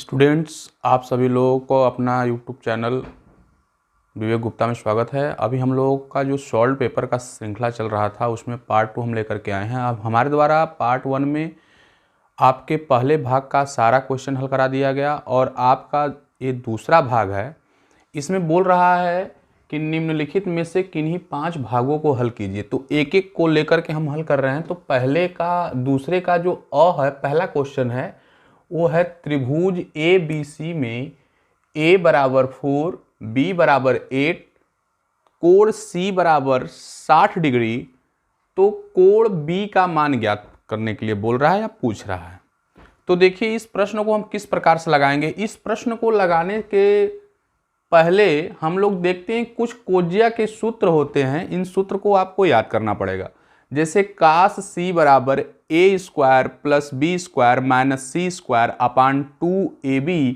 Students, आप सभी लोगों को अपना यूट्यूब चैनल विवेक गुप्ता में स्वागत है। अभी हम लोगों का जो सॉल्व पेपर का श्रृंखला चल रहा था उसमें पार्ट 2 हम लेकर के आए हैं। अब हमारे द्वारा पार्ट 1 में आपके पहले भाग का सारा क्वेश्चन हल करा दिया गया और आपका ये दूसरा भाग है, इसमें बोल रहा है कि निम्नलिखित में से किन्हीं 5 भागों को हल कीजिए। तो एक एक को लेकर के हम हल कर रहे हैं। तो पहले का दूसरे का जो है, पहला क्वेश्चन है वो है त्रिभुज ए बी सी में a बराबर 4, b बराबर 8, कोण c बराबर 60 डिग्री। तो कोण b का मान ज्ञात करने के लिए बोल रहा है या पूछ रहा है। तो देखिए इस प्रश्न को हम किस प्रकार से लगाएंगे। इस प्रश्न को लगाने के पहले हम लोग देखते हैं कुछ कोज्या के सूत्र होते हैं। इन सूत्र को आपको याद करना पड़ेगा। जैसे कास c बराबर a square plus B square minus C square upon 2ab,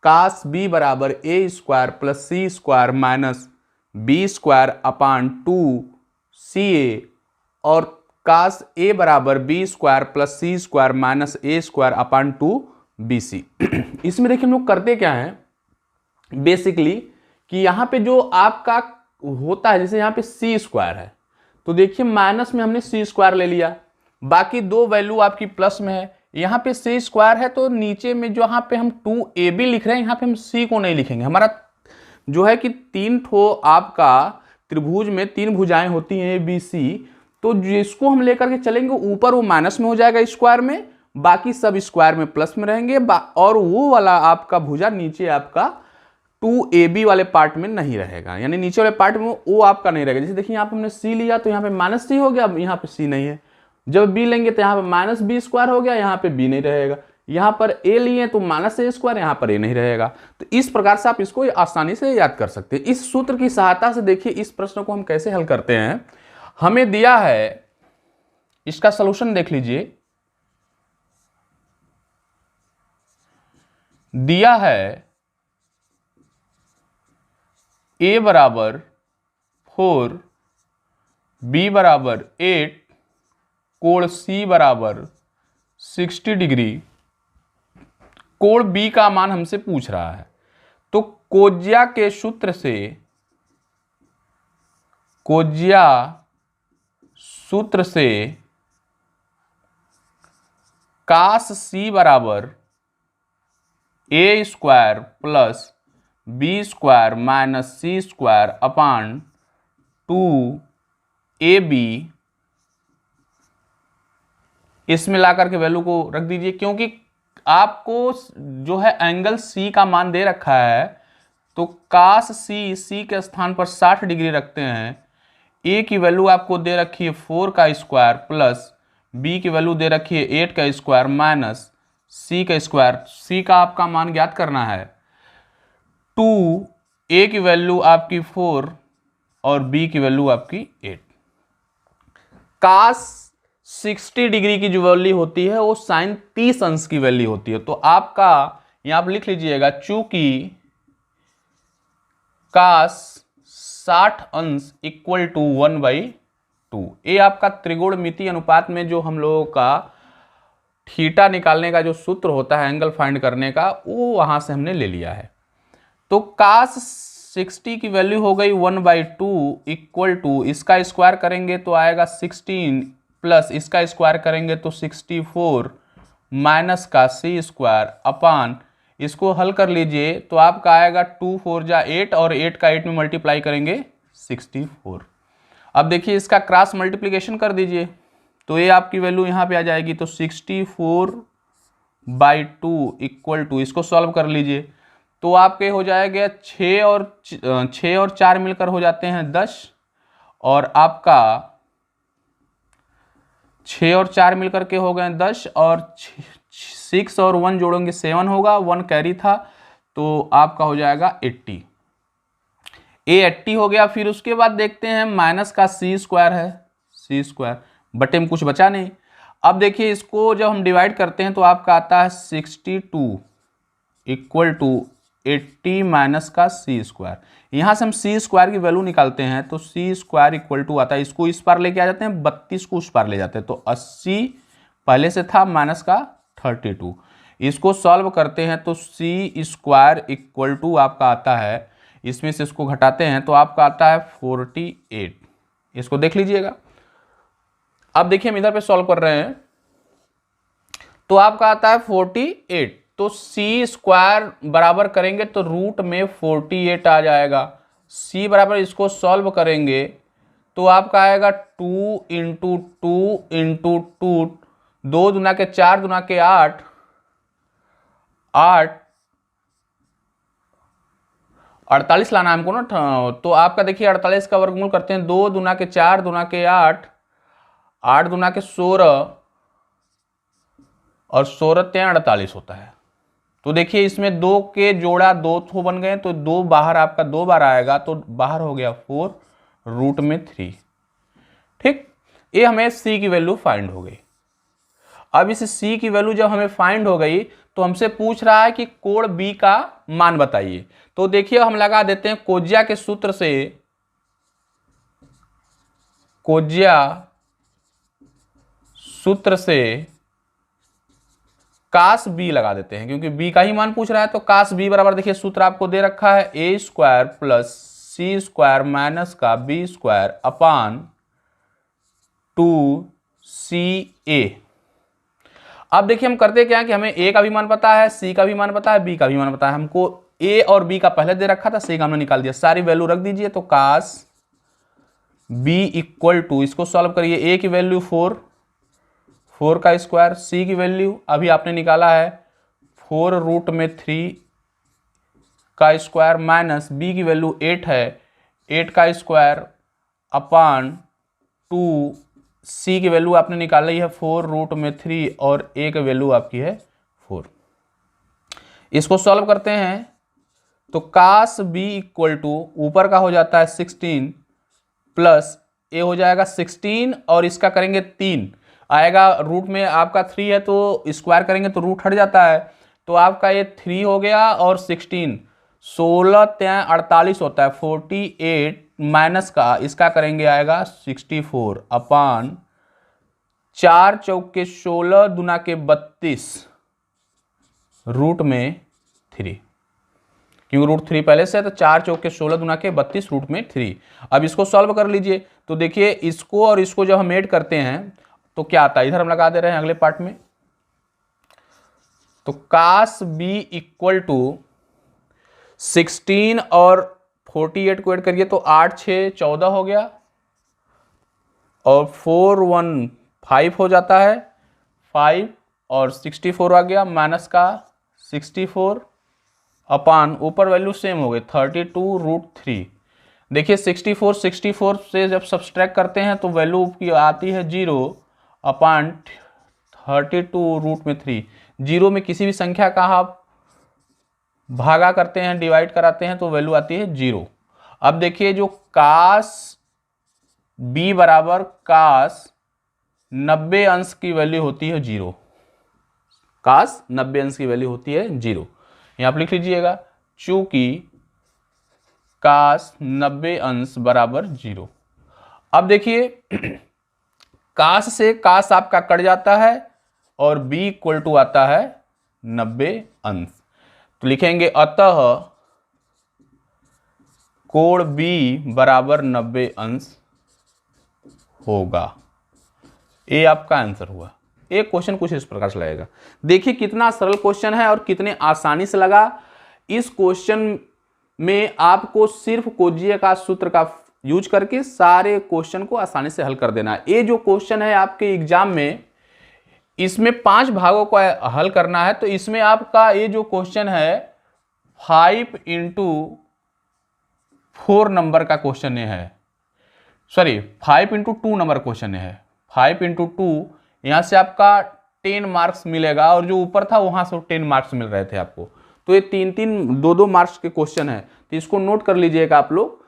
cos b बराबर a square plus C square minus B square upon 2ca, और कास a बराबर b square plus C square minus a square upon 2bc। इसमें देखिए हम लोग करते क्या हैं बेसिकली कि यहाँ पे जो आपका होता है, जैसे यहाँ पे सी स्क्वायर है तो देखिए माइनस में हमने सी स्क्वायर ले लिया, बाकी दो वैल्यू आपकी प्लस में है। यहाँ पे सी स्क्वायर है तो नीचे में जो यहाँ पे हम 2ab लिख रहे हैं, यहाँ पे हम c को नहीं लिखेंगे। हमारा जो है कि 3 ठो आपका त्रिभुज में 3 भुजाएं होती हैं a b c, तो जिसको हम लेकर के चलेंगे ऊपर वो माइनस में हो जाएगा स्क्वायर में, बाकी सब स्क्वायर में प्लस में रहेंगे, और वो वाला आपका भुजा नीचे आपका 2ab वाले पार्ट में नहीं रहेगा, यानी नीचे वाले पार्ट में वो आपका नहीं रहेगा। जैसे देखिए यहाँ पे हमने c लिया तो यहाँ पे माइनस सी हो गया, यहाँ पे c नहीं है। जब b लेंगे तो यहाँ पे माइनस बी स्क्वायर हो गया, यहाँ पे b नहीं रहेगा। यहाँ पर a लिए तो माइनस a स्क्वायर, यहाँ पर a नहीं रहेगा। तो इस प्रकार से आप इसको आसानी से याद कर सकते हैं। इस सूत्र की सहायता से देखिए इस प्रश्न को हम कैसे हल करते हैं। हमें दिया है, इसका सॉल्यूशन देख लीजिए। दिया है a बराबर 4, b बराबर 8, कोण c बराबर 60 डिग्री। कोण b का मान हमसे पूछ रहा है। तो कोज्या के सूत्र से, कोज्या सूत्र से कास c बराबर a square plus B square minus C square upon 2ab, इसमें ला करके वैल्यू को रख दीजिए। क्योंकि आपको जो है एंगल C का मान दे रखा है, तो कास C के स्थान पर 60 डिग्री रखते हैं। A की वैल्यू आपको दे रखी है 4 का स्क्वायर प्लस B की वैल्यू दे रखी है 8 का स्क्वायर माइनस C का स्क्वायर। C का आपका मान ज्ञात करना है। 2a की वैल्यू आपकी 4 और b की वैल्यू आपकी 8। कास 60 डिग्री की जो वैल्यू होती है वो साइन 30 अंश की वैल्यू होती है। तो आपका यहां आप लिख लीजिएगा, चूंकि कास 60 अंश इक्वल टू 1/2। ये आपका त्रिकोणमितीय अनुपात में जो हम लोगों का थीटा निकालने का जो सूत्र होता है एंगल फाइंड करने का, वो वहां से हमने ले लिया है। तो कास 60 की वैल्यू हो गई 1/2 इक्वल टू, इसका स्क्वायर करेंगे तो आएगा 16 प्लस इसका स्क्वायर करेंगे तो 64 माइनस का सी स्क्वायर अपान, इसको हल कर लीजिए तो आपका आएगा 2 4 जा 8 और 8 का 8 में मल्टीप्लाई करेंगे 64। अब देखिए इसका क्रॉस मल्टीप्लिकेशन कर दीजिए तो ये आपकी वैल्यू यहाँ पे आ जाएगी। तो 64/2 इक्वल टू, इसको सॉल्व कर लीजिए तो आपके हो जाएगा 6 और 4 मिलकर हो जाते हैं 10, और आपका 6 और 4 मिलकर के हो गए 10, और 6 और 1 जोड़ेंगे 7 होगा, 1 कैरी था तो आपका हो जाएगा 80। ये 80 हो गया। फिर उसके बाद देखते हैं माइनस का सी स्क्वायर है, सी स्क्वायर बटे में कुछ बचा नहीं। अब देखिए इसको जब हम डिवाइड करते हैं तो आपका आता है 62 इक्वल टू 80 माइनस का सी स्क्वायर। यहाँ से हम सी स्क्वायर की वैल्यू निकालते हैं तो सी स्क्वायर इक्वल टू आता है, इसको इस पार लेके आ जाते हैं, 32 को उस पार ले जाते हैं तो 80 पहले से था माइनस का 32। इसको सॉल्व करते हैं तो सी स्क्वायर इक्वल टू आपका आता है, इसमें से इसको घटाते हैं तो आपका आता है 48। इसको देख लीजिएगा। अब देखिए हम इधर पे सॉल्व कर रहे हैं तो आपका आता है 48, तो सी स्क्वायर बराबर करेंगे तो रूट में 48 आ जाएगा। सी बराबर इसको सॉल्व करेंगे तो आपका आएगा 2 इंटू 2, 2 दूना के 4 दूना के 8, 48 लाना है हमको ना। तो आपका देखिए 48 का वर्गमूल करते हैं, 2 दूना के 4 दूना के 8, 8 दूना के 16 और 16 3 48 होता है। तो देखिए इसमें 2 के जोड़ा 2 तो बन गए, तो 2 बाहर आपका 2 बार आएगा तो बाहर हो गया 4 रूट में 3। ठीक, ये हमें सी की वैल्यू फाइंड हो गई। अब इस सी की वैल्यू जब हमें फाइंड हो गई तो हमसे पूछ रहा है कि कोण बी का मान बताइए। तो देखिए हम लगा देते हैं कोज्या के सूत्र से, कोज्या सूत्र से कास बी लगा देते हैं, क्योंकि बी का ही मान पूछ रहा है। तो कास बी बराबर देखिए सूत्र आपको दे रखा है, ए square plus C square minus का बी स्क्वायर अपान 2ca। अब देखिए हम करते क्या है कि हमें ए का भी मान पता है, सी का भी मान पता है, बी का भी मान पता है। हमको ए और बी का पहले दे रखा था, सी का हमने निकाल दिया। सारी वैल्यू रख दीजिए तो कास बी इक्वल टू, इसको सॉल्व करिए, ए की वैल्यू 4 का स्क्वायर, सी की वैल्यू अभी आपने निकाला है 4 रूट में 3 का स्क्वायर माइनस बी की वैल्यू 8 है, 8 का स्क्वायर अपान 2, सी की वैल्यू आपने निकाली है 4 रूट में 3 और ए की वैल्यू आपकी है 4। इसको सॉल्व करते हैं तो कास बी इक्वल टू ऊपर का हो जाता है 16 प्लस ए हो जाएगा 16 और इसका करेंगे 3 आएगा, रूट में आपका 3 है तो स्क्वायर करेंगे तो रूट हट जाता है, तो आपका ये 3 हो गया और 16, 16 3 48 होता है, 48 माइनस का इसका करेंगे आएगा 64 अपान 4 चौके 16 दूना के 32 रूट में 3, क्योंकि रूट 3 पहले से है तो 4 चौके 16 दूना के 32 रूट में 3। अब इसको सॉल्व कर लीजिए तो देखिए इसको और इसको जब हम ऐड करते हैं तो क्या आता है, इधर हम लगा दे रहे हैं अगले पार्ट में। तो कास बी इक्वल टू 16 और 48 को ऐड करिए तो 8 6 14 हो गया और 4 1 5 हो जाता है, 5 और 64 आ गया माइनस का 64 अपान ऊपर वैल्यू सेम हो गई 32 रूट 3। देखिए 64 से जब सब्सट्रैक्ट करते हैं तो वैल्यू की आती है 0 अपान 32 रूट में 3। 0 में किसी भी संख्या का आप भागा करते हैं, डिवाइड कराते हैं तो वैल्यू आती है 0। अब देखिए जो कास b बराबर कास 90 अंश की वैल्यू होती है 0, कास 90 अंश की वैल्यू होती है 0, यहां आप लिख लीजिएगा चूंकि कास 90 अंश बराबर 0। अब देखिए कास से कास आपका कट जाता है और b इक्वल टू आता है 90 अंश, तो लिखेंगे अतः कोण b बराबर 90 अंश होगा। ये आपका आंसर हुआ। एक क्वेश्चन कुछ इस प्रकार से लगेगा। देखिए कितना सरल क्वेश्चन है और कितने आसानी से लगा। इस क्वेश्चन में आपको सिर्फ कोज्या का सूत्र का यूज करके सारे क्वेश्चन को आसानी से हल कर देना है। ये जो क्वेश्चन है आपके एग्जाम में, इसमें 5 भागों को हल करना है, तो इसमें आपका ये जो क्वेश्चन है 5 इंटू 4 नंबर का क्वेश्चन है, सॉरी 5 इंटू 2 नंबर क्वेश्चन है। 5 इंटू 2 यहाँ से आपका 10 मार्क्स मिलेगा और जो ऊपर था वहां से 10 मार्क्स मिल रहे थे आपको। तो ये 3-3 2-2 मार्क्स के क्वेश्चन है, तो इसको नोट कर लीजिएगा आप लोग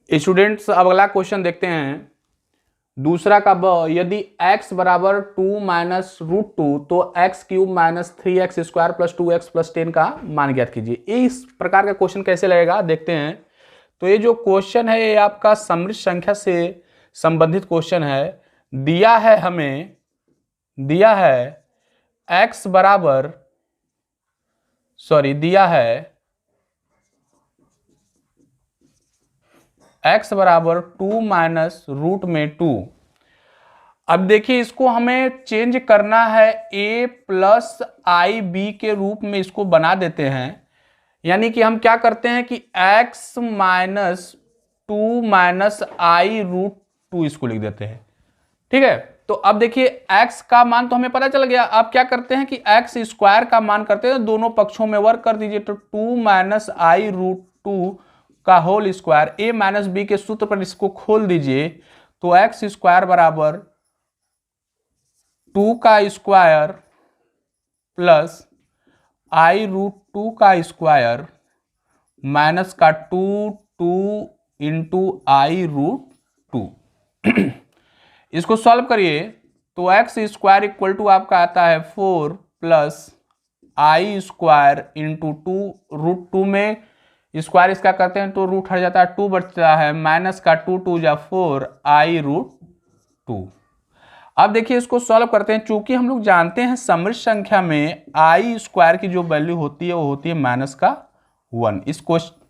स्टूडेंट्स। अब अगला क्वेश्चन देखते हैं दूसरा का ब, यदि x बराबर 2 माइनस रूट 2 तो x cube minus 3x square plus 2x plus 10 का मान ज्ञात कीजिए। इस प्रकार का क्वेश्चन कैसे लगेगा देखते हैं। तो ये जो क्वेश्चन है ये आपका समृद्ध संख्या से संबंधित क्वेश्चन है। दिया है हमें, दिया है x बराबर दिया है x बराबर 2 माइनस रूट में 2। अब देखिए इसको हमें चेंज करना है a प्लस आई बी के रूप में, इसको बना देते हैं। यानी कि हम क्या करते हैं कि x माइनस 2 माइनस आई रूट 2 इसको लिख देते हैं। ठीक है, तो अब देखिए x का मान तो हमें पता चल गया। अब क्या करते हैं कि x स्क्वायर का मान करते हैं, दोनों पक्षों में वर्क कर दीजिए। तो 2 माइनस आई रूट 2 का whole square, a minus B के सूत्र पर इसको खोल दीजिए। तो x स्क्वायर बराबर 2 का स्क्वायर प्लस आई रूट 2 का स्क्वायर माइनस का 2 इंटू आई रूट 2। इसको सॉल्व करिए तो एक्स स्क्वायर इक्वल टू आपका आता है 4 प्लस आई स्क्वायर इंटू 2, रूट 2 में स्क्वायर इसका करते हैं तो रूट हट जाता है, 2 बचता है, माइनस का 2 जा 4 आई रूट 2। अब देखिए इसको सॉल्व करते हैं। चूंकि हम लोग जानते हैं समृद्ध संख्या में आई स्क्वायर की जो वैल्यू होती है वो होती है माइनस का 1। इस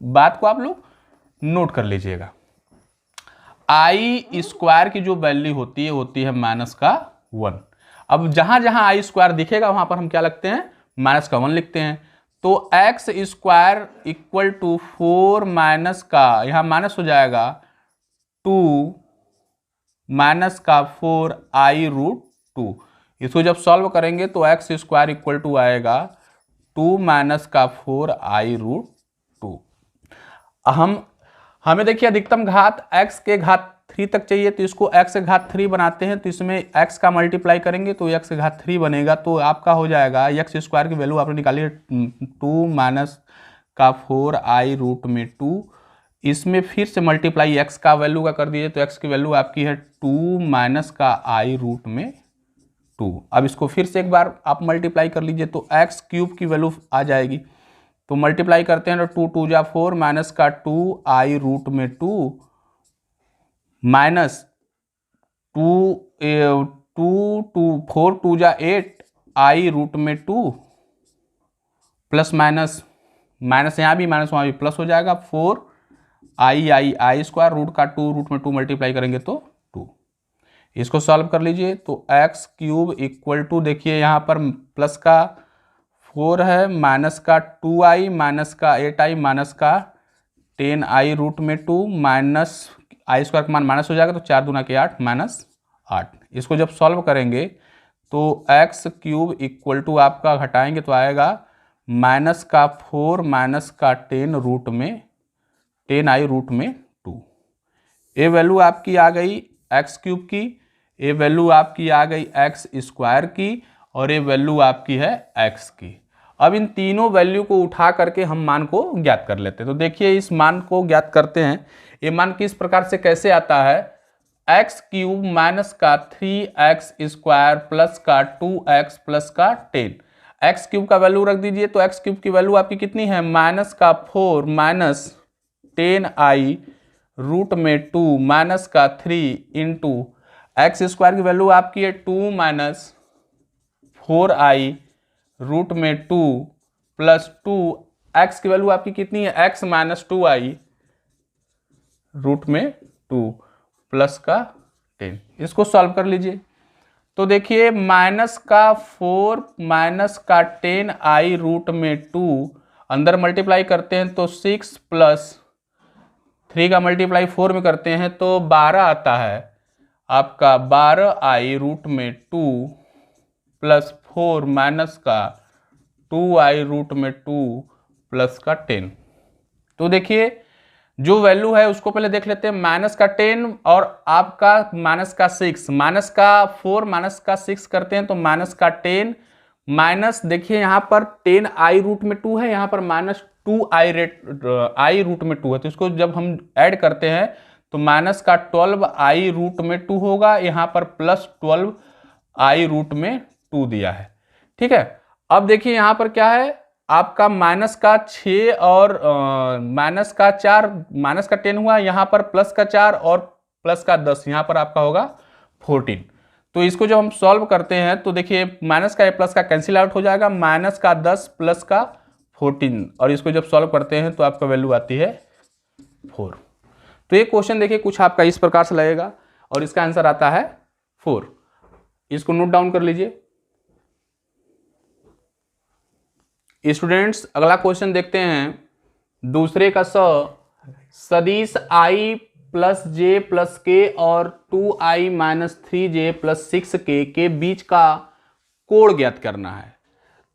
बात को आप लोग नोट कर लीजिएगा। आई स्क्वायर की जो वैल्यू होती है माइनस का 1। अब जहां जहां आई स्क्वायर दिखेगा वहां पर हम क्या लिखते हैं, माइनस का 1 लिखते हैं। तो X square equal to 4 minus का, यहां माइनस हो जाएगा 2 माइनस का 4 आई रूट 2। इसको जब सॉल्व करेंगे तो एक्स स्क्वायर इक्वल टू आएगा 2 माइनस का 4 आई रूट 2। हमें देखिए अधिकतम घात x के घात 3 तक चाहिए, तो इसको x के घात 3 बनाते हैं। तो इसमें x का मल्टीप्लाई करेंगे तो x के घात 3 बनेगा। तो आपका हो जाएगा x स्क्वायर की वैल्यू आपने निकाली है 2 माइनस का 4 आई रूट में 2। इसमें फिर से मल्टीप्लाई x का वैल्यू का कर दीजिए तो x की वैल्यू आपकी है 2 माइनस का आई रूट में 2। अब इसको फिर से एक बार आप मल्टीप्लाई कर लीजिए तो x क्यूब की वैल्यू आ जाएगी। तो मल्टीप्लाई करते हैं तो 2 जा 4 माइनस का 2 आई रूट में 2 माइनस 4 2 जा 8 आई रूट में 2 प्लस माइनस यहाँ भी माइनस वहाँ भी प्लस हो जाएगा 4 आई स्क्वायर रूट का 2 रूट में 2 मल्टीप्लाई करेंगे तो 2। इसको सॉल्व कर लीजिए तो एक्स क्यूब इक्वल टू, देखिए यहाँ पर प्लस का 4 है माइनस का 2i माइनस का 8i माइनस का 10i रूट में 2 माइनस आई स्क्वायर का मान माइनस हो जाएगा तो 4 दूना के 8 माइनस 8। इसको जब सॉल्व करेंगे तो एक्स क्यूब इक्वल टू आपका घटाएंगे तो आएगा माइनस का 4 माइनस का 10i रूट में 2। ये वैल्यू आपकी आ गई एक्स क्यूब की, ये वैल्यू आपकी आ गई एक्स स्क्वायर की, और ये वैल्यू आपकी है एक्स की। अब इन तीनों वैल्यू को उठा करके हम मान को ज्ञात कर लेते हैं। तो देखिए इस मान को ज्ञात करते हैं। ये मान किस प्रकार से कैसे आता है, एक्स क्यूब माइनस का 3x स्क्वायर प्लस का 2x प्लस का 10। एक्स क्यूब का वैल्यू रख दीजिए तो एक्स क्यूब की वैल्यू आपकी कितनी है, माइनस का 4 माइनस 10i रूट में 2 माइनस का 3 इंटू एक्स स्क्वायर की वैल्यू आपकी है 2 माइनस 4i रूट में 2 प्लस 2, एक्स की वैल्यू आपकी कितनी है, x माइनस 2i रूट में 2 प्लस का 10। इसको सॉल्व कर लीजिए तो देखिए माइनस का 4 माइनस का 10i रूट में 2 अंदर मल्टीप्लाई करते हैं तो 6 प्लस 3 का मल्टीप्लाई 4 में करते हैं तो 12 आता है आपका 12i रूट में 2 प्लस 4 माइनस का 2i रूट में 2 प्लस का 10। तो देखिए जो वैल्यू है उसको पहले देख लेते हैं, माइनस का 10 और आपका माइनस का 6, माइनस का 4 माइनस का 6 करते हैं तो माइनस का 10 माइनस, देखिए यहाँ पर 10i रूट में 2 है, यहाँ पर माइनस 2i रूट में 2 है। तो इसको जब हम ऐड करते हैं तो माइनस का 12i रूट में 2 होगा, यहाँ पर प्लस 12i रूट में 2 दिया है। ठीक है, अब देखिए यहाँ पर क्या है आपका माइनस का 6 और माइनस का 4, माइनस का 10 हुआ, यहाँ पर प्लस का 4 और प्लस का 10, यहाँ पर आपका होगा 14। तो इसको जब हम सॉल्व करते हैं तो देखिए माइनस का प्लस का कैंसिल आउट हो जाएगा, माइनस का 10 प्लस का 14, और इसको जब सॉल्व करते हैं तो आपका वैल्यू आती है 4। तो ये क्वेश्चन देखिए कुछ आपका इस प्रकार से लगेगा और इसका आंसर आता है 4। इसको नोट डाउन कर लीजिए। स्टूडेंट्स अगला क्वेश्चन देखते हैं। दूसरे का सदिश i प्लस जे प्लस के और 2i minus 3j plus 6k के बीच का कोण ज्ञात करना है।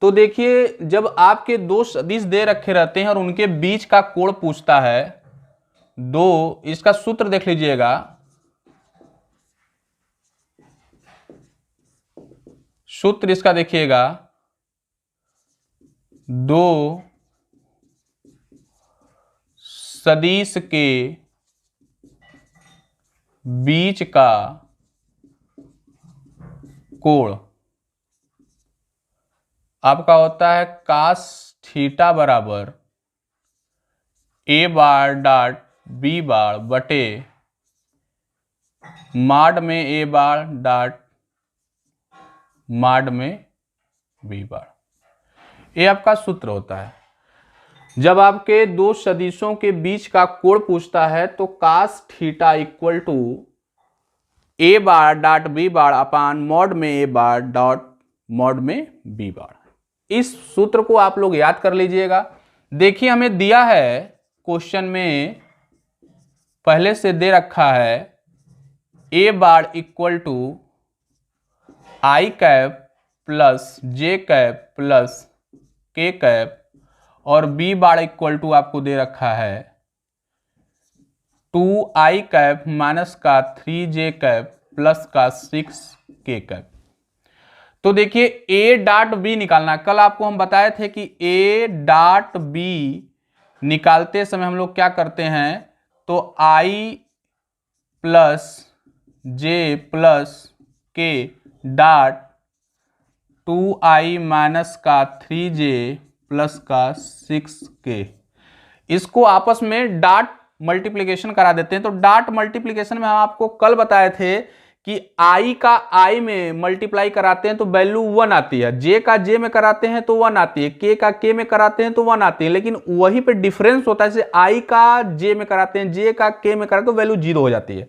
तो देखिए जब आपके दो सदिश दे रखे रहते हैं और उनके बीच का कोण पूछता है, दो, इसका सूत्र देख लीजिएगा। सूत्र इसका देखिएगा, दो सदिश के बीच का कोण आपका होता है कास थीटा बराबर a bar dot B bar बटे माड में ए बार डॉट माड में बी बार। ये आपका सूत्र होता है। जब आपके दो सदिशों के बीच का कोण पूछता है तो cos theta equal to A bar dot B bar upon mod में ए बार डॉट मॉड में बी बार। इस सूत्र को आप लोग याद कर लीजिएगा। देखिए हमें दिया है क्वेश्चन में, पहले से दे रखा है a bar equal to i cap plus j cap plus k cap और बी बार इक्वल टू आपको दे रखा है 2i कैप माइनस का 3j कैप प्लस का 6k कैप। तो देखिए a डॉट बी निकालना, कल आपको हम बताए थे कि a डॉट बी निकालते समय हम लोग क्या करते हैं, तो i प्लस जे प्लस के डॉट 2i माइनस का 3j प्लस का 6k, इसको आपस में डॉट मल्टीप्लिकेशन करा देते हैं। तो डॉट मल्टीप्लिकेशन में हम आपको कल बताए थे कि i का i में मल्टीप्लाई कराते हैं तो वैल्यू 1 आती है, j का j में कराते हैं तो 1 आती है, k का k में कराते हैं तो 1 आती है, लेकिन वहीं पे डिफरेंस होता है। जैसे i का j में कराते हैं, j का k में कराते हैं तो वैल्यू 0 हो जाती है।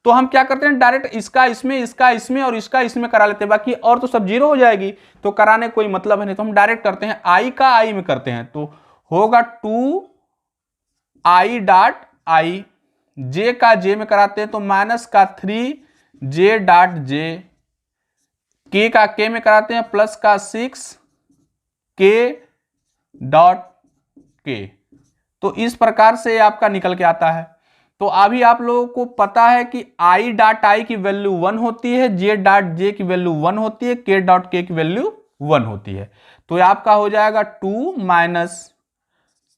तो हम क्या करते हैं, डायरेक्ट इसका इसमें, इसका इसमें और इसका इसमें करा लेते हैं, बाकी और तो सब 0 हो जाएगी, तो कराने कोई मतलब है नहीं। तो हम डायरेक्ट करते हैं i का i में करते हैं, तो होगा 2i डॉट i, j का j में कराते हैं तो माइनस का 3j डॉट j, k का k में कराते हैं प्लस का 6k डॉट k। तो इस प्रकार से आपका निकल के आता है। तो अभी आप लोगों को पता है कि i डॉट i की वैल्यू 1 होती है, j डॉट j की वैल्यू 1 होती है, k डॉट k की वैल्यू 1 होती है। तो आपका हो जाएगा 2 माइनस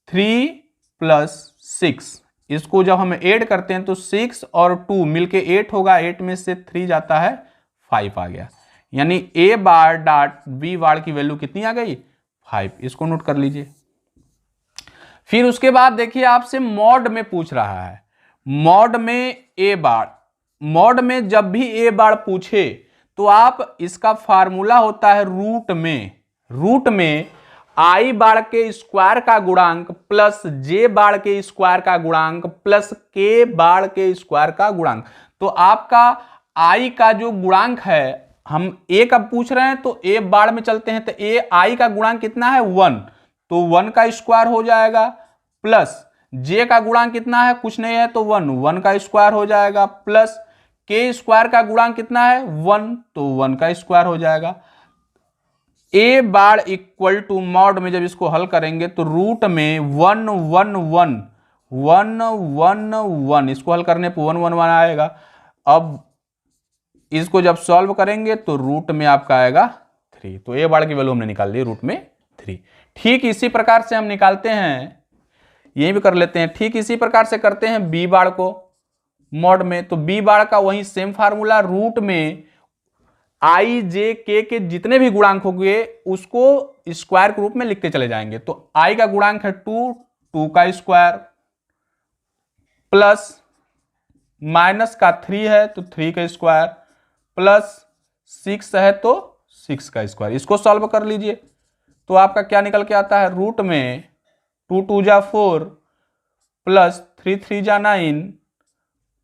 3 प्लस 6। इसको जब हम ऐड करते हैं तो 6 और 2 मिलके 8 होगा, 8 में से 3 जाता है 5 आ गया, यानी a बार डॉट b बार की वैल्यू कितनी आ गई, 5। इसको नोट कर लीजिए। फिर उसके बाद देखिए आपसे मॉड में पूछ रहा है, मॉड में a बार, मॉड में जब भी a बार पूछे तो आप इसका फार्मूला होता है रूट में i बार के स्क्वायर का गुणांक प्लस j बार के स्क्वायर का गुणांक प्लस k बार के स्क्वायर का गुणांक। तो आपका i का जो गुणांक है, हम a का पूछ रहे हैं तो a बार में चलते हैं, तो i का गुणांक कितना है 1, तो 1 का स्क्वायर हो जाएगा, प्लस j का गुणांक कितना है, कुछ नहीं है तो 1 का स्क्वायर हो जाएगा, प्लस k स्क्वायर का गुणांक कितना है 1, तो 1 का स्क्वायर हो जाएगा। a bar equal to mod में जब इसको हल करेंगे तो रूट में 1 1 1 1 1 1, इसको हल करने पर 1 1 1 आएगा। अब इसको जब सॉल्व करेंगे तो रूट में आपका आएगा 3, तो a बार की वैल्यू हमने निकाल ली रूट में 3। ठीक इसी प्रकार से हम निकालते हैं, यही भी कर लेते हैं, ठीक इसी प्रकार से करते हैं b बार को मॉड में। तो b बार का वही सेम फार्मूला, रूट में i j k के जितने भी गुणांक होंगे उसको स्क्वायर के रूप में लिखते चले जाएंगे। तो i का गुणांक है 2 का स्क्वायर, प्लस माइनस का 3 है तो 3 का स्क्वायर, प्लस 6 है तो 6 का स्क्वायर, इसको सॉल्व कर लीजिए तो आपका क्या निकल के आता है, रूट में 2 2 जा 4 प्लस 3 3 जा 9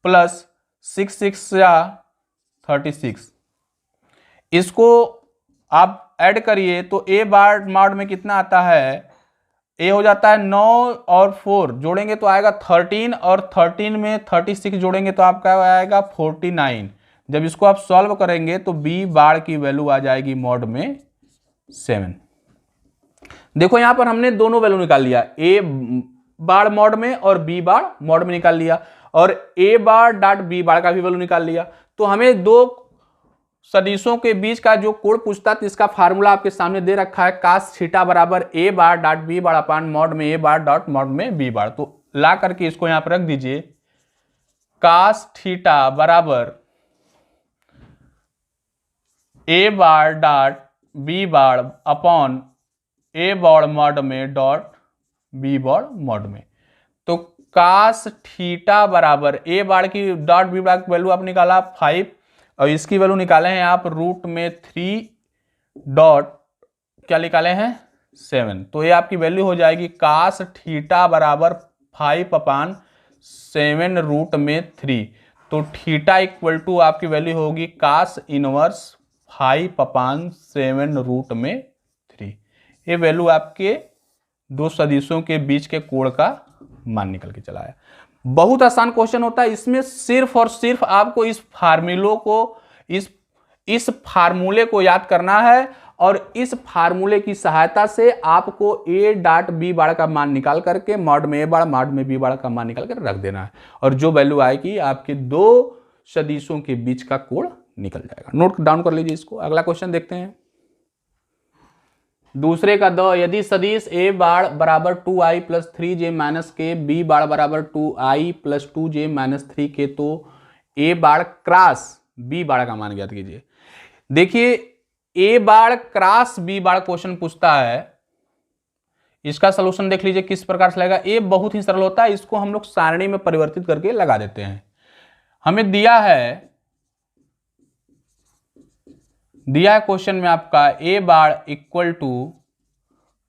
प्लस 6 6 जा 36। इसको आप ऐड करिए तो ए बार मॉड में कितना आता है, ए हो जाता है 9 और 4 जोड़ेंगे तो आएगा 13 और 13 में 36 जोड़ेंगे तो आपका आएगा 49। जब इसको आप सॉल्व करेंगे तो बी बार की वैल्यू आ जाएगी मॉड में 7। देखो यहां पर हमने दोनों वैल्यू निकाल लिया, ए बार मॉड में और बी बार मॉड में निकाल लिया, और ए बार डॉट बी बार का भी वैल्यू निकाल लिया। तो हमें दो सदिशों के बीच का जो कोण पूछता है इसका फार्मूला आपके सामने दे रखा है, कास थीटा बराबर a bar dot B bar upon mod में ए बार डॉट मॉड में बी बार। तो ला करके इसको यहां पर रख दीजिए, कास थीटा बराबर a bar dot B bar upon a bar mod में डॉट बी बार मॉड में। तो कास थीटा बराबर ए बार की डॉट बी बार की वैल्यू आप निकाला 5 और इसकी वैल्यू निकाले हैं आप रूट में 3 डॉट क्या निकाले हैं 7। तो ये आपकी वैल्यू हो जाएगी कास थीटा बराबर 5 अपान 7 रूट में 3। तो थीटा इक्वल टू आपकी वैल्यू होगी कास इनवर्स 5 अपान 7 रूट में 3। ये वैल्यू आपके दो सदिशों के बीच के कोण का मान निकल के चला आया। बहुत आसान क्वेश्चन होता है, इसमें सिर्फ और सिर्फ आपको इस फार्मूलों को इस फार्मूले को याद करना है और इस फार्मूले की सहायता से आपको ए डॉट बी बार का मान निकाल करके मॉड में ए बार मॉड में बी बार का मान निकाल कर रख देना है, और जो वैल्यू आएगी आपके दो सदिशों के बीच का कोण निकल जाएगा। नोट डाउन कर लीजिए इसको। अगला क्वेश्चन देखते हैं, दूसरे का द यदि सदिश ए बार बराबर 2i plus 3j minus k b बार बराबर 2i plus 2j minus 3k तो ए बार क्रॉस बी बार का मान ज्ञात कीजिए। देखिए ए बार क्रॉस बी बार क्वेश्चन पूछता है, इसका सलूशन देख लीजिए किस प्रकार से लगेगा। ए बहुत ही सरल होता है, इसको हम लोग सारणी में परिवर्तित करके लगा देते हैं। हमें दिया है क्वेश्चन में आपका a bar equal to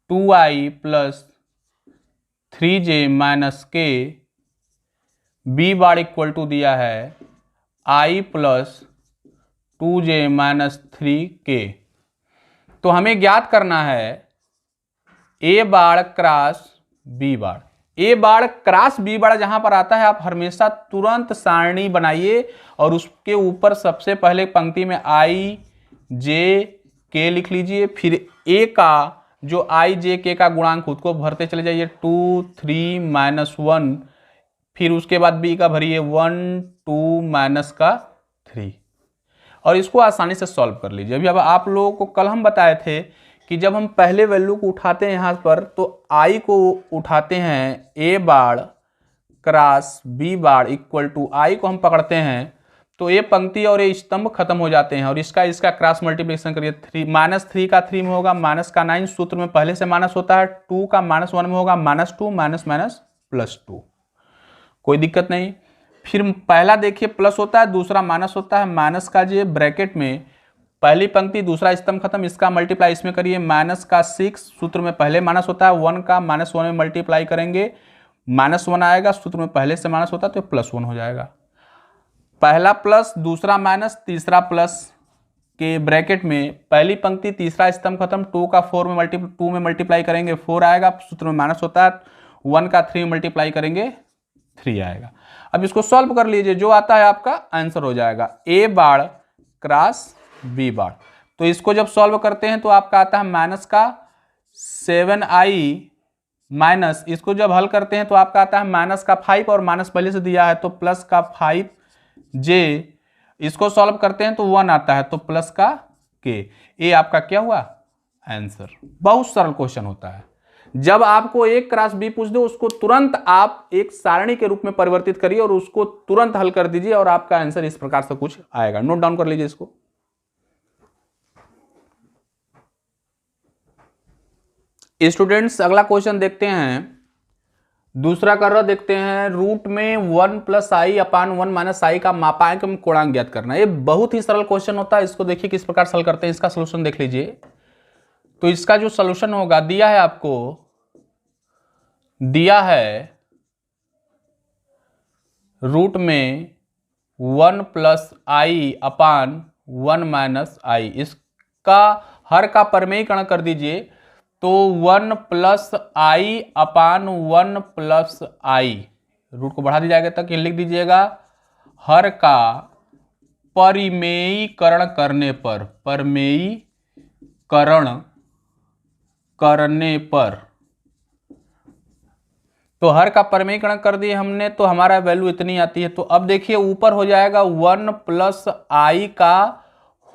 2i plus 3j minus k, b bar equal to दिया है i plus 2j minus 3k। तो हमें ज्ञात करना है a bar cross B bar. A bar cross B bar जहां पर आता है आप हमेशा तुरंत सारणी बनाइए और उसके ऊपर सबसे पहले पंक्ति में i j k लिख लीजिए, फिर a का जो i j k का गुणांक खुद को भरते चले जाइए 2 3 माइनस 1, फिर उसके बाद b का भरिए 1 2 माइनस का 3 और इसको आसानी से सॉल्व कर लीजिए। अभी अब आप लोगों को कल हम बताए थे कि जब हम पहले वैल्यू को उठाते हैं यहाँ पर तो i को उठाते हैं a bar cross b bar equal to i को हम पकड़ते हैं तो ये पंक्ति और ये स्तंभ खत्म हो जाते हैं और इसका क्रॉस मल्टीप्लिकेशन करिए। 3 माइनस 3 का 3 में होगा माइनस का 9, सूत्र में पहले से माइनस होता है, 2 का माइनस 1 में होगा माइनस 2 माइनस माइनस प्लस 2, कोई दिक्कत नहीं। फिर पहला देखिए प्लस होता है, दूसरा माइनस होता है, माइनस का जो ब्रैकेट में पहली पंक्ति दूसरा स्तंभ खत्म, इसका मल्टीप्लाई इसमें करिए माइनस का 6, सूत्र में पहले माइनस होता है, 1 का माइनस 1 में मल्टीप्लाई करेंगे माइनस 1 आएगा, सूत्र में पहले से माइनस होता है तो प्लस 1 हो जाएगा। पहला प्लस दूसरा माइनस तीसरा प्लस के ब्रैकेट में पहली पंक्ति तीसरा स्तंभ खत्म, 2 का 2 में मल्टीप्लाई करेंगे 4 आएगा, सूत्र में माइनस होता है, 1 का 3 में मल्टीप्लाई करेंगे 3 आएगा। अब इसको सॉल्व कर लीजिए, जो आता है आपका आंसर हो जाएगा ए बार क्रॉस बी बार। तो इसको जब सॉल्व करते हैं तो आपका आता है माइनस का 7i माइनस, इसको जब हल करते हैं तो आपका आता है माइनस का 5 और माइनस पहले से दिया है तो प्लस का 5j, इसको सॉल्व करते हैं तो 1 आता है तो प्लस का k। ये आपका क्या हुआ आंसर। बहुत सरल क्वेश्चन होता है, जब आपको एक क्रॉस बी पूछ दो उसको तुरंत आप एक सारणी के रूप में परिवर्तित करिए और उसको तुरंत हल कर दीजिए और आपका आंसर इस प्रकार से कुछ आएगा। नोट डाउन कर लीजिए इसको। स्टूडेंट्स अगला क्वेश्चन देखते हैं, दूसरा कर रहा देखते हैं, रूट में 1 प्लस आई अपान 1 माइनस आई का मापांक में कोणांक ज्ञात करना है। ये बहुत ही सरल क्वेश्चन होता है, इसको देखिए किस प्रकार सॉल्व करते हैं। इसका सोल्यूशन देख लीजिए। तो इसका जो सोल्यूशन होगा, दिया है आपको, दिया है रूट में 1 प्लस आई अपान 1 माइनस आई, इसका हर का परिमेयीकरण कर दीजिए। तो 1 प्लस आई अपान 1 प्लस आई, रूट को बढ़ा दिया जाएगा तक ये लिख दीजिएगा, हर का परिमेयीकरण करने पर, परिमेयीकरण करने पर, तो हर का परिमेयीकरण कर दिए हमने, तो हमारा वैल्यू इतनी आती है। तो अब देखिए ऊपर हो जाएगा 1 प्लस आई का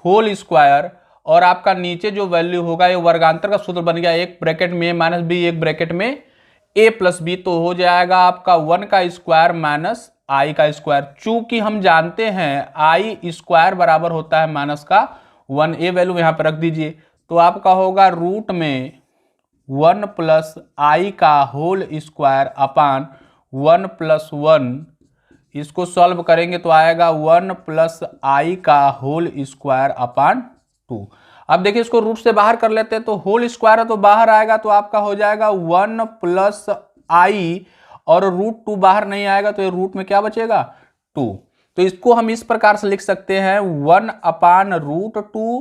होल स्क्वायर, और आपका नीचे जो वैल्यू होगा ये वर्गांतर का सूत्र बन गया, एक ब्रैकेट में a माइनस बी, एक ब्रैकेट में a प्लस बी, तो हो जाएगा आपका 1 का स्क्वायर माइनस आई का स्क्वायर। चूंकि हम जानते हैं आई स्क्वायर बराबर होता है माइनस का 1, ए वैल्यू यहां पर रख दीजिए। तो आपका होगा रूट में 1 प्लस आई का होल स्क्वायर अपान 1 प्लस 1, इसको सॉल्व करेंगे तो आएगा 1 प्लस आई का होल स्क्वायर अपान 2। अब देखिए इसको रूट से बाहर कर लेते हैं, तो होल स्क्वायर है तो बाहर आएगा, तो आपका हो जाएगा 1 प्लस आई, और रूट 2 बाहर नहीं आएगा, तो ये रूट में क्या बचेगा 2। तो इसको हम इस प्रकार से लिख सकते हैं 1 अपान रूट 2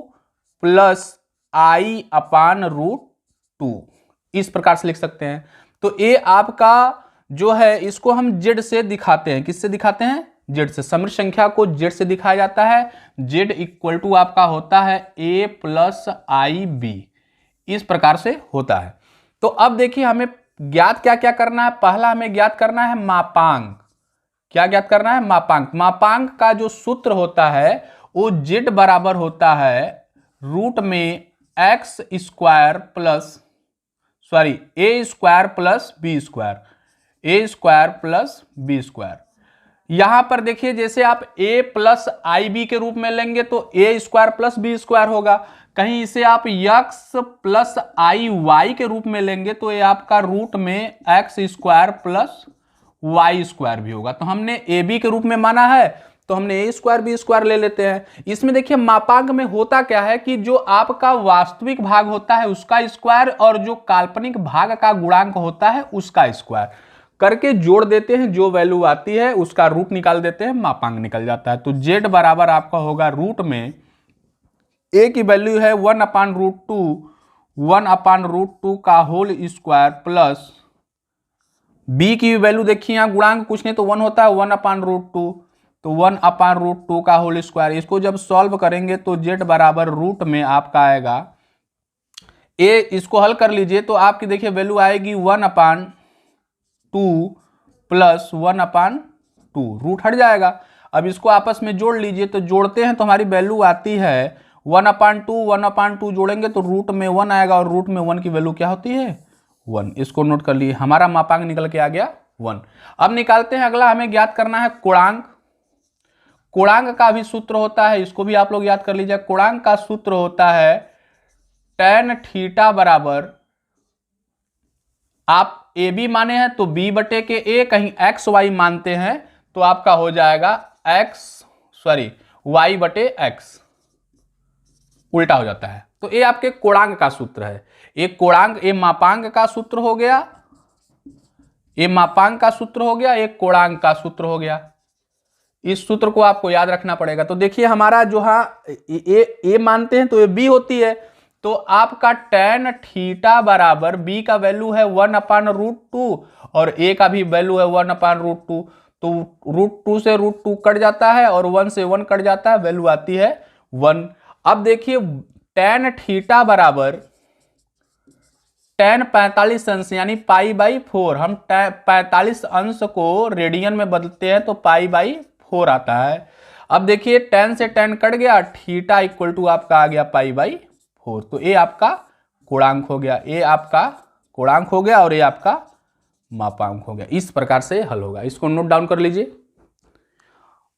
प्लस आई अपान रूट 2, इस प्रकार से लिख सकते हैं। तो ये आपका जो है इसको हम जेड से दिखाते हैं। किससे दिखाते हैं? जेड से। समृद्ध संख्या को जेड से दिखाया जाता है। जेड इक्वल टू आपका होता है ए प्लस आई बी, इस प्रकार से होता है। तो अब देखिए हमें ज्ञात क्या क्या करना है। पहला हमें ज्ञात करना है मापांक। क्या ज्ञात करना है? मापांक। मापांक का जो सूत्र होता है वो जेड बराबर होता है रूट में एक्स स्क्वायर प्लस ए स्क्वायर प्लस बी स्क्वायर, ए स्क्वायर प्लस बी स्क्वायर। यहां पर देखिए जैसे आप a प्लस आई बी के रूप में लेंगे तो ए स्क्वायर प्लस बी स्क्वायर होगा। कहीं इसे आप x प्लस आई वाई के रूप में लेंगे तो ये आपका रूट में X square plus Y square भी होगा। तो हमने ए बी के रूप में माना है तो हमने ए स्क्वायर बी स्क्वायर ले लेते हैं। इसमें देखिए मापांक में होता क्या है कि जो आपका वास्तविक भाग होता है उसका स्क्वायर और जो काल्पनिक भाग का गुणांक होता है उसका स्क्वायर करके जोड़ देते हैं, जो वैल्यू आती है उसका रूट निकाल देते हैं, मापांक निकल जाता है। तो जेड बराबर आपका होगा रूट में ए की वैल्यू है 1 अपान रूट 2, 1 अपान रूट 2 का होल स्क्वायर प्लस बी की वैल्यू देखिए यहाँ गुणांक कुछ नहीं तो 1 होता है, 1 अपान रूट 2, तो 1 अपान रूट 2 का होल स्क्वायर। इसको जब सॉल्व करेंगे तो जेड बराबर रूट में आपका आएगा ए, इसको हल कर लीजिए तो आपकी देखिए वैल्यू आएगी 1 अपान 2 प्लस 1 अपान 2, रूट हट जाएगा। अब इसको आपस में जोड़ लीजिए, तो जोड़ते हैं तो हमारी वैल्यू आती है 1 अपान 2, 1 अपान 2 जोड़ेंगे तो रूट में 1 आएगा और रूट में 1 की वैल्यू क्या होती है 1। इसको नोट कर लिए, हमारा मापांक निकल के आ गया 1। अब निकालते हैं अगला, हमें ज्ञात करना है कोणांक। कोणांक का भी सूत्र होता है, इसको भी आप लोग याद कर लीजिए। कोणांक का सूत्र होता है tan थीटा बराबर, आप ए बी माने हैं तो बी बटे के ए, कहीं एक्स वाई मानते हैं तो आपका हो जाएगा वाई बटे एक्स, उल्टा हो जाता है। तो ये आपके कोणांक का सूत्र है। एक कोणांक, ये मापांक का सूत्र हो गया, ये मापांक का सूत्र हो गया, एक कोणांक का सूत्र हो गया। इस सूत्र को आपको याद रखना पड़ेगा। तो देखिए हमारा जो ए मानते हैं तो ये बी होती है, तो आपका tan थीटा बराबर बी का वैल्यू है 1 अपान रूट 2 और ए का भी वैल्यू है 1 अपान रूट 2, तो रूट 2 से रूट 2 कट जाता है और 1 से 1 कट जाता है, वैल्यू आती है 1। अब देखिए tan थीटा बराबर tan 45 अंश यानी पाई बाई 4, हम 45 अंश को रेडियन में बदलते हैं तो पाई बाई 4 आता है। अब देखिए tan से tan कट गया, थीटा इक्वल टू आपका आ गया पाई बाई 4, तो ये आपका कोणांक हो गया, ये आपका कोणांक हो गया और ये आपका मापांक हो गया। इस प्रकार से हल होगा, इसको नोट डाउन कर लीजिए।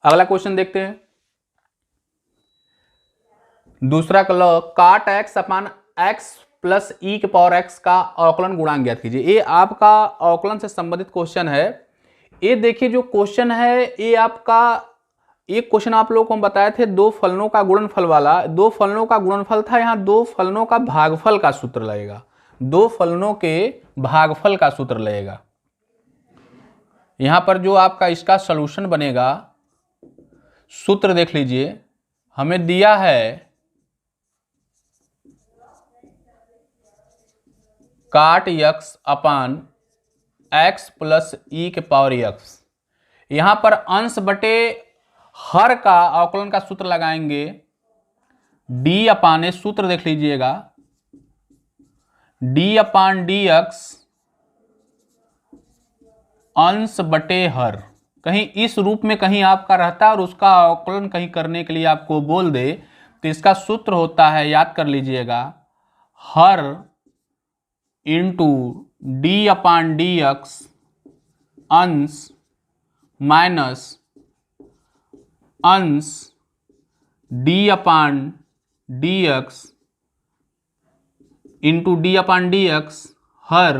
अगला क्वेश्चन देखते हैं। दूसरा काट x upon x plus e के पावर एक्स का अवकलन गुणांक ज्ञात कीजिए। ये आपका अवकलन से संबंधित क्वेश्चन है। ये देखिए जो क्वेश्चन है ये आपका, एक क्वेश्चन आप लोगों को हम बताए थे दो फलनों का गुणनफल वाला, दो फलनों का गुणनफल था, यहाँ दो फलनों का भागफल का सूत्र लगेगा, दो फलनों के भागफल का सूत्र लगेगा। यहां पर जो आपका इसका सॉल्यूशन बनेगा, सूत्र देख लीजिए, हमें दिया है काट यक्स अपान एक्स प्लस ई के पावर यक्स। यहां पर अंश बटे हर का अवकलन का सूत्र लगाएंगे, डी अपान, सूत्र देख लीजिएगा, डी अपान डी एक्स अंश बटे हर। कहीं इस रूप में कहीं आपका रहता है और उसका अवकलन कहीं करने के लिए आपको बोल दे तो इसका सूत्र होता है, याद कर लीजिएगा, हर into d upon D x अंश माइनस अंश D upon D x into d upon D x हर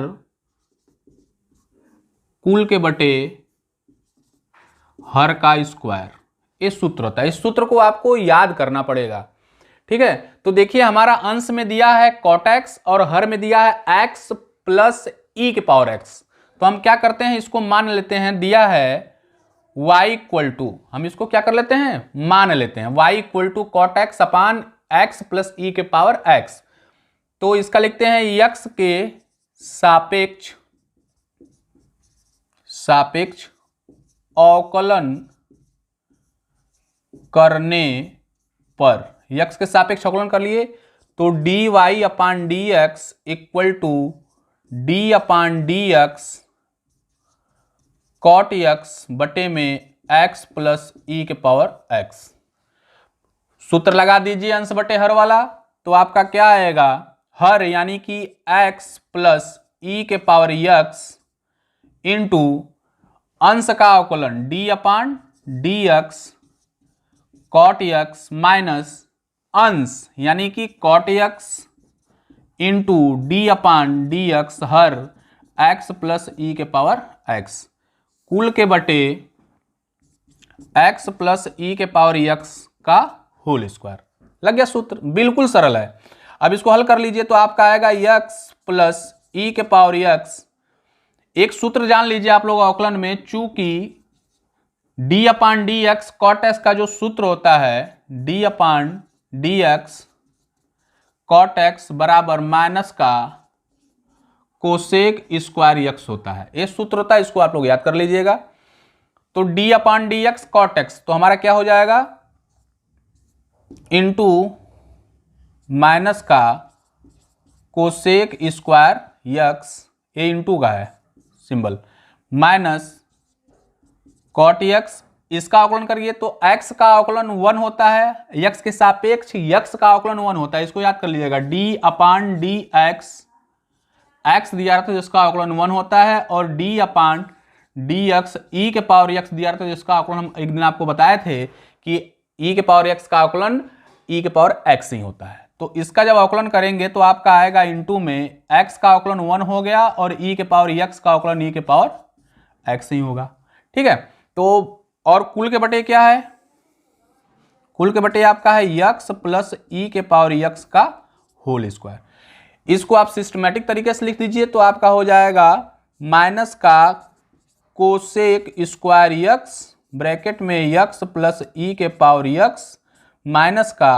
कुल के बटे हर का स्क्वायर। ये सूत्र होता है, इस सूत्र को आपको याद करना पड़ेगा। ठीक है, तो देखिए हमारा अंश में दिया है कॉट एक्स और हर में दिया है एक्स प्लस ई के पावर एक्स। तो हम क्या करते हैं, इसको मान लेते हैं, दिया है y इक्वल टू, हम इसको क्या कर लेते हैं, मान लेते हैं, y equal to cot x upon x plus e के पावर एक्स। तो इसका लिखते हैं यक्स के सापेक्ष सापेक्ष अवकलन करने पर, यक्स के सापेक्ष अवकलन कर लिए तो D Y upon D X equal to D upon D x cot X बटे में एक्स प्लस ई के पावर एक्स। सूत्र लगा दीजिए अंश बटे हर वाला, तो आपका क्या आएगा, हर यानी कि एक्स प्लस ई के पावर एक्स इंटू अंश का अवकलन d upon D x cot x minus अंश यानी कि cot x into d upon D x हर एक्स प्लस ई के पावर एक्स कुल के बटे एक्स प्लस ई के पावर एक्स का होल स्क्वायर। लग गया सूत्र, बिल्कुल सरल है। अब इसको हल कर लीजिए तो आपका आएगा एक्स प्लस ई के पावर एक्स। एक सूत्र जान लीजिए आप लोग अवकलन में, चूंकि D upon D x cot x का जो सूत्र होता है D upon D x cot x बराबर माइनस का कोसेक स्क्वायर एक्स होता है, ये सूत्र होता है, इसको आप लोग याद कर लीजिएगा। तो D upon D x cot x तो हमारा क्या हो जाएगा, इंटू माइनस का कोसेक स्क्वायर एक्स, ये इंटू का है सिंबल, माइनस कॉट एक्स, इसका अवकलन करिए तो x का अवकलन 1 होता है, x के सापेक्ष x का अवकलन 1 होता है, इसको याद कर लीजिएगा, d अपान डी एक्स, x दिया रहता है जिसका अवकलन 1 होता है, और d अपान डी एक्स ई के पावर x दिया रहता है जिसका अवकलन हम एक दिन आपको बताए थे कि e के पावर x का अवकलन e के पावर x ही होता है। तो इसका जब अवकलन करेंगे तो आपका आएगा इंटू में x का अवकलन 1 हो गया और e के पावर x का अवकलन e के पावर x ही होगा। ठीक है, तो और कुल के बटे क्या है, कुल के बटे आपका है x प्लस ई के पावर x का होल स्क्वायर। इसको आप सिस्टमैटिक तरीके से लिख दीजिए तो आपका हो जाएगा माइनस का कोसेक स्क्वायर x ब्रैकेट में x प्लस ई के पावर x माइनस का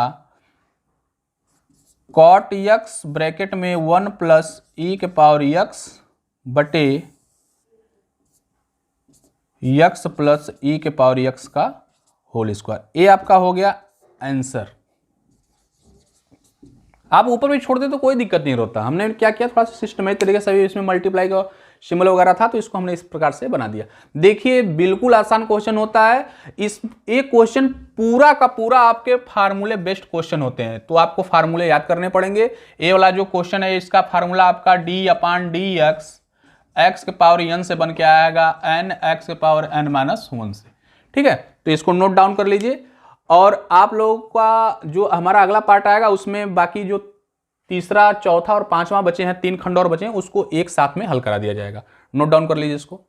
कॉट x ब्रैकेट में 1 प्लस ई के पावर x बटे x प्लस ई के पावर x का होल स्क्वायर। ये आपका हो गया आंसर। आप ऊपर भी छोड़ दे तो कोई दिक्कत नहीं होता। हमने क्या किया, थोड़ा सा सिस्टमैटिक तरीके से, इसमें मल्टीप्लाई का सिंबल वगैरह था तो इसको हमने इस प्रकार से बना दिया। देखिए बिल्कुल आसान क्वेश्चन होता है। इस एक क्वेश्चन पूरा का पूरा आपके फार्मूले बेस्ड क्वेश्चन होते हैं, तो आपको फार्मूले याद करने पड़ेंगे। ए वाला जो क्वेश्चन है इसका फार्मूला आपका डी अपान डी एक्स के पावर n से बन के आएगा n एक्स के पावर n माइनस 1 से। ठीक है, तो इसको नोट डाउन कर लीजिए। और आप लोगों का जो हमारा अगला पार्ट आएगा उसमें बाकी जो तीसरा, चौथा और पांचवा बचे हैं, 3 खंड और बचे हैं, उसको एक साथ में हल करा दिया जाएगा। नोट डाउन कर लीजिए इसको।